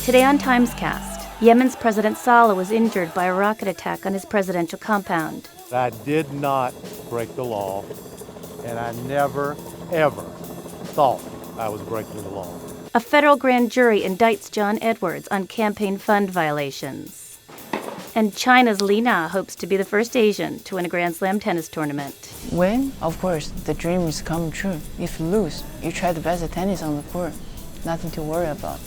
Today on TimesCast, Yemen's President Saleh was injured by a rocket attack on his presidential compound. I did not break the law, and I never, ever thought I was breaking the law. A federal grand jury indicts John Edwards on campaign fund violations. And China's Li Na hopes to be the first Asian to win a Grand Slam tennis tournament. Win, of course, the dreams come true. If you lose, you try the best tennis on the court. Nothing to worry about.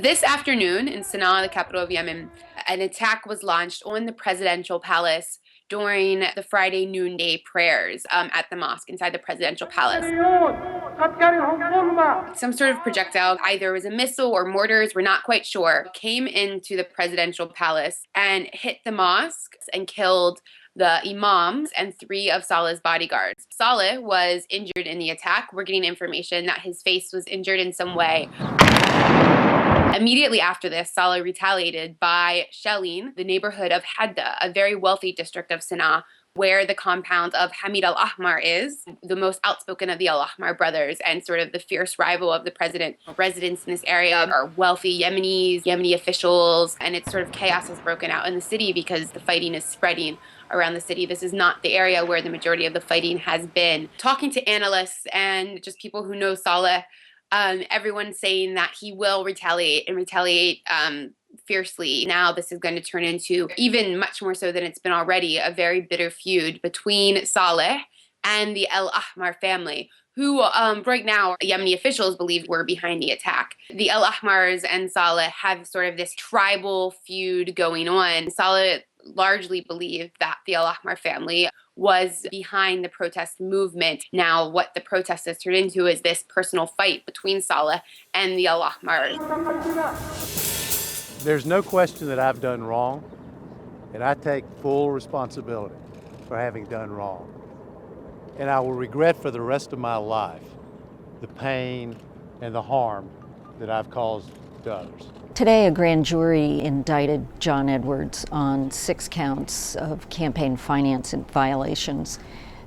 This afternoon in Sana'a, the capital of Yemen, an attack was launched on the presidential palace during the Friday noonday prayers at the mosque inside the presidential palace. Some sort of projectile, either it was a missile or mortars, we're not quite sure, came into the presidential palace and hit the mosque and killed the imams and 3 of Saleh's bodyguards. Saleh was injured in the attack. We're getting information that his face was injured in some way. Immediately after this, Saleh retaliated by shelling the neighborhood of Hadda, a very wealthy district of Sana'a, where the compound of Hamid al-Ahmar is, the most outspoken of the al-Ahmar brothers and sort of the fierce rival of the president. Residents in this area are wealthy Yemenis, Yemeni officials, and it's sort of chaos has broken out in the city because the fighting is spreading around the city. This is not the area where the majority of the fighting has been. Talking to analysts and just people who know Saleh, everyone's saying that he will retaliate and retaliate fiercely. Now this is going to turn into, even much more so than it's been already, a very bitter feud between Saleh and the Al-Ahmar family, who right now Yemeni officials believe were behind the attack. The Al-Ahmars and Saleh have sort of this tribal feud going on. Saleh largely believed that the Al-Ahmar family was behind the protest movement. Now what the protest has turned into is this personal fight between Saleh and the Al-Ahmars. There's no question that I've done wrong, and I take full responsibility for having done wrong. And I will regret for the rest of my life the pain and the harm that I've caused to others. Today, a grand jury indicted John Edwards on 6 counts of campaign finance violations.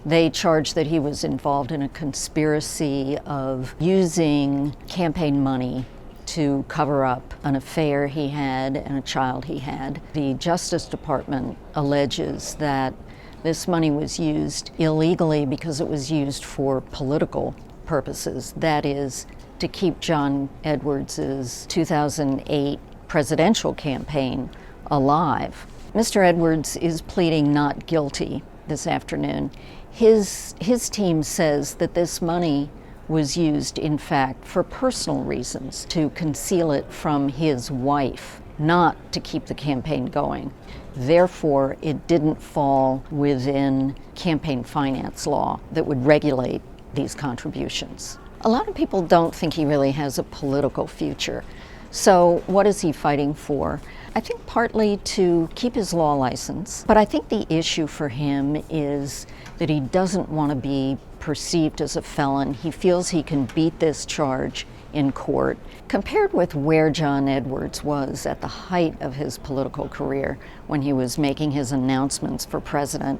They charged that he was involved in a conspiracy of using campaign money to cover up an affair he had and a child he had. The Justice Department alleges that this money was used illegally because it was used for political purposes. That is, to keep John Edwards' 2008 presidential campaign alive. Mr. Edwards is pleading not guilty this afternoon. His team says that this money was used, in fact, for personal reasons, to conceal it from his wife, not to keep the campaign going. Therefore, it didn't fall within campaign finance law that would regulate these contributions. A lot of people don't think he really has a political future. So what is he fighting for? I think partly to keep his law license, but I think the issue for him is that he doesn't want to be perceived as a felon. He feels he can beat this charge in court. Compared with where John Edwards was at the height of his political career when he was making his announcements for president,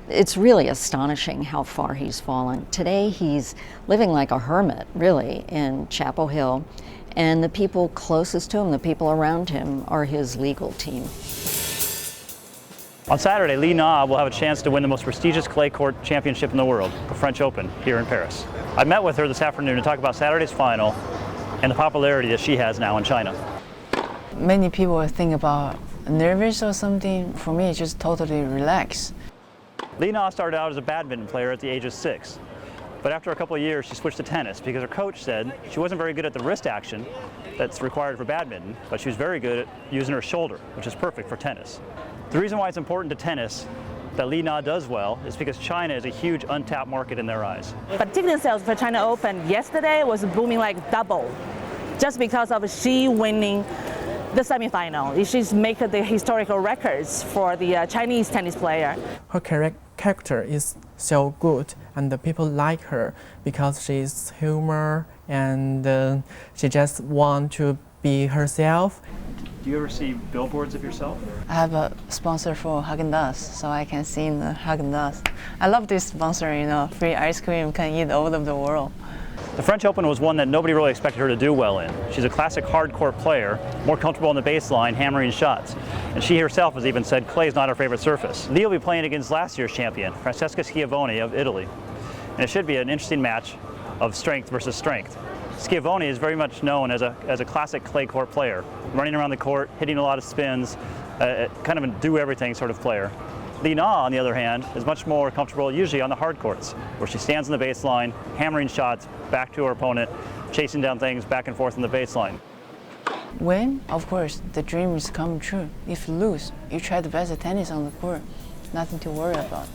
it's really astonishing how far he's fallen. Today he's living like a hermit, really, in Chapel Hill, and the people closest to him, the people around him, are his legal team. On Saturday, Li Na will have a chance to win the most prestigious clay court championship in the world, the French Open, here in Paris. I met with her this afternoon to talk about Saturday's final and the popularity that she has now in China. Many people think about nervous or something. For me, it's just totally relaxed. Li Na started out as a badminton player at the age of 6. But after a couple of years, she switched to tennis because her coach said she wasn't very good at the wrist action that's required for badminton, but she was very good at using her shoulder, which is perfect for tennis. The reason why it's important to tennis that Li Na does well is because China is a huge untapped market in their eyes. But ticket sales for China Open yesterday was booming like double, just because of she winning the semifinal. She's making the historical records for the Chinese tennis player. Her character is so good, and the people like her because she's humor and she just want to be herself. Do you ever see billboards of yourself? I have a sponsor for Haagen-Dazs, so I can see in the Haagen-Dazs. I love this sponsor, free ice cream, can eat all of the world. The French Open was one that nobody really expected her to do well in. She's a classic hard-court player, more comfortable on the baseline, hammering shots. And she herself has even said clay is not her favorite surface. Lee will be playing against last year's champion, Francesca Schiavone of Italy. And it should be an interesting match of strength versus strength. Schiavone is very much known as a classic clay court player, running around the court, hitting a lot of spins, kind of a do-everything sort of player. Li Na, on the other hand, is much more comfortable usually on the hard courts, where she stands on the baseline, hammering shots back to her opponent, chasing down things back and forth on the baseline. Win, of course, the dream is come true. If you lose, you try the best tennis on the court. Nothing to worry about.